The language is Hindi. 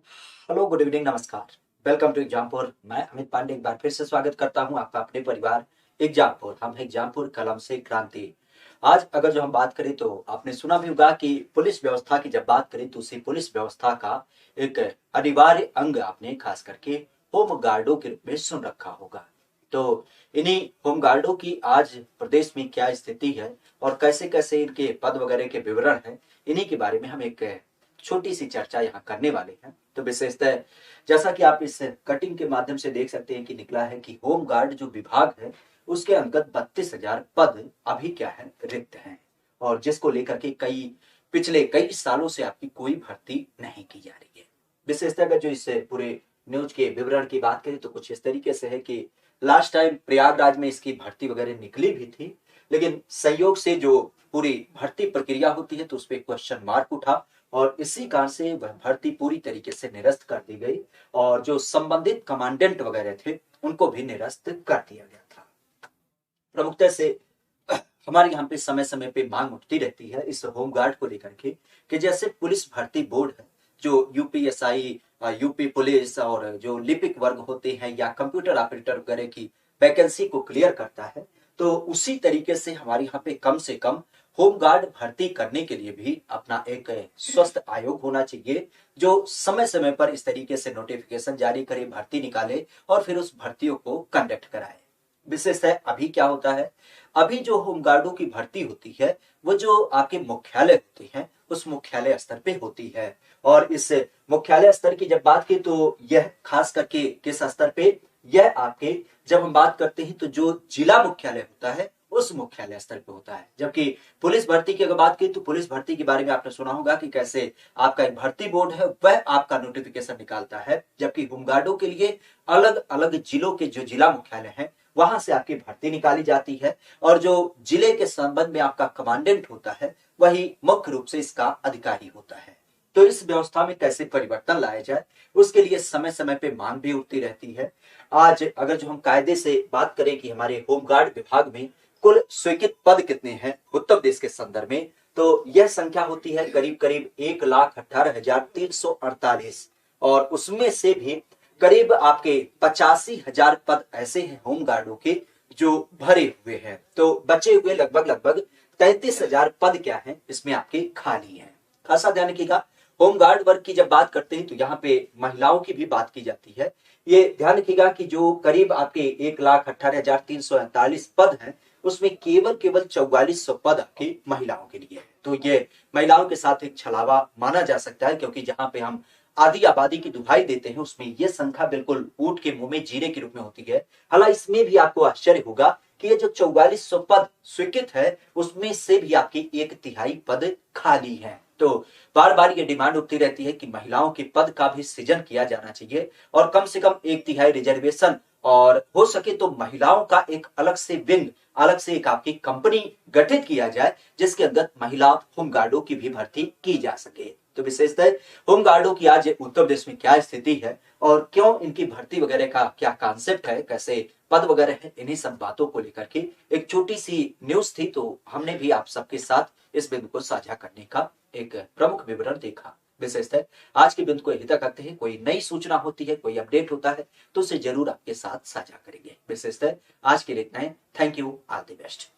हेलो, गुड इवनिंग, नमस्कार। Welcome to Exampur. मैं अमित पांडे एक बार फिर से स्वागत करता हूं आपका अपने परिवार एग्जामपुर। हम हैं एग्जामपुर, कलम से क्रांति। आज अगर जो हम बात करें तो आपने सुना भी होगा कि पुलिस व्यवस्था की जब बात करें तो उसी पुलिस व्यवस्था का एक अनिवार्य अंग आपने खास करके होम गार्डों के रूप में सुन रखा होगा। तो इन्हीं होम गार्डों की आज प्रदेश में क्या स्थिति है और कैसे कैसे इनके पद वगैरह के विवरण है, इन्हीं के बारे में हम एक छोटी सी चर्चा यहाँ करने वाले हैं। तो विशेषतः जैसा कि आप इस कटिंग के माध्यम से देख सकते हैं कि निकला है कि होम गार्ड जो विभाग है उसके अंतर्गत 32,000 पद अभी क्या है, रिक्त हैं। और जिसको लेकर के पिछले कई सालों से आपकी कोई भर्ती नहीं की जा रही है। विशेषतः अगर जो इस पूरे न्यूज के विवरण की बात करें तो कुछ इस तरीके से है कि लास्ट टाइम प्रयागराज में इसकी भर्ती वगैरह निकली भी थी, लेकिन संयोग से जो पूरी भर्ती प्रक्रिया होती है तो उस पर क्वेश्चन मार्क उठा और इसी कारण से वह भर्ती पूरी तरीके से निरस्त कर दी गई और जो संबंधित कमांडेंट वगैरह थे उनको भी निरस्त कर दिया गया था। प्रमुखता से हमारे यहाँ पे समय समय पे मांग उठती रहती है इस होमगार्ड को लेकर के कि जैसे पुलिस भर्ती बोर्ड है जो यूपीएसआई, यूपी पुलिस और जो लिपिक वर्ग होते हैं या कंप्यूटर ऑपरेटर वगैरह की वैकेंसी को क्लियर करता है, तो उसी तरीके से हमारे यहाँ पे कम से कम होमगार्ड भर्ती करने के लिए भी अपना एक स्वस्थ आयोग होना चाहिए जो समय समय पर इस तरीके से नोटिफिकेशन जारी करे, भर्ती निकाले और फिर उस भर्तियों को कंडक्ट कराए। विशेष है अभी क्या होता है, अभी जो होमगार्डों की भर्ती होती है वो जो आपके मुख्यालय होते हैं उस मुख्यालय स्तर पे होती है। और इस मुख्यालय स्तर की जब बात की तो यह खास करके किस स्तर पे, यह आपके जब हम बात करते हैं तो जो जिला मुख्यालय होता है उस मुख्यालय स्तर पे होता है। जबकि पुलिस भर्ती की अगर बात की तो पुलिस भर्ती के बारे में आपने सुना होगा कि कैसे आपका एक भर्ती बोर्ड है वह आपका नोटिफिकेशन निकालता है, जबकि होमगार्डों के लिए अलग अलग जिलों के जो जिला मुख्यालय है वहां से आपकी भर्ती निकाली जाती है और जो जिले के संबंध में आपका कमांडेंट होता है वही मुख्य रूप से इसका अधिकारी होता है। तो इस व्यवस्था में कैसे परिवर्तन लाया जाए उसके लिए समय समय पे मांग भी उठती रहती है। आज अगर जो हम कायदे से बात करें कि हमारे होमगार्ड विभाग में कुल स्वीकृत पद कितने हैं उत्तर प्रदेश के संदर्भ में, तो यह संख्या होती है करीब करीब 1,18,348 और उसमें से भी करीब आपके 85,000 पद ऐसे हैं होमगार्डों के जो भरे हुए हैं। तो बचे हुए लगभग लगभग 33,000 पद क्या हैं इसमें आपके खाली हैं। खासा ध्यान रखिएगा, होमगार्ड वर्ग की जब बात करते हैं तो यहाँ पे महिलाओं की भी बात की जाती है। ये ध्यान रखिएगा कि जो करीब आपके 1,18,348 पद हैं उसमें केवल केवल 4400 पद आपकी महिलाओं के लिए है। तो ये महिलाओं के साथ एक छलावा माना जा सकता है क्योंकि जहां पे हम आधी आबादी की दुहाई देते हैं उसमें यह संख्या बिल्कुल ऊंट के मुंह में जीरे के रूप में होती है। हालांकि इसमें भी आपको आश्चर्य होगा कि ये जो 4400 पद स्वीकृत है उसमें से भी आपकी 1/3 पद खाली है। तो बार बार ये डिमांड उठती रहती है कि महिलाओं के पद का भी सृजन किया जाना चाहिए और कम से कम 1/3 रिजर्वेशन और हो सके तो महिलाओं का एक अलग से विंग, अलग से एक आपकी कंपनी गठित किया जाए जिसके अंदर महिला होमगार्डों की भी भर्ती की जा सके। तो विशेषतः होमगार्डों की आज उत्तर प्रदेश में क्या स्थिति है और क्यों इनकी भर्ती वगैरह का क्या कॉन्सेप्ट है, कैसे पद वगैरह है, इन्हीं सब बातों को लेकर के एक छोटी सी न्यूज थी। तो हमने भी आप सबके साथ इस बिंदु को साझा करने का एक प्रमुख विवरण देखा। विशेषतः आज के बिंदु को यही तक करते हैं। कोई नई सूचना होती है, कोई अपडेट होता है तो उसे जरूर आपके साथ साझा करेंगे। विशेषतः आज के लिए इतना ही। Thank you, all the best.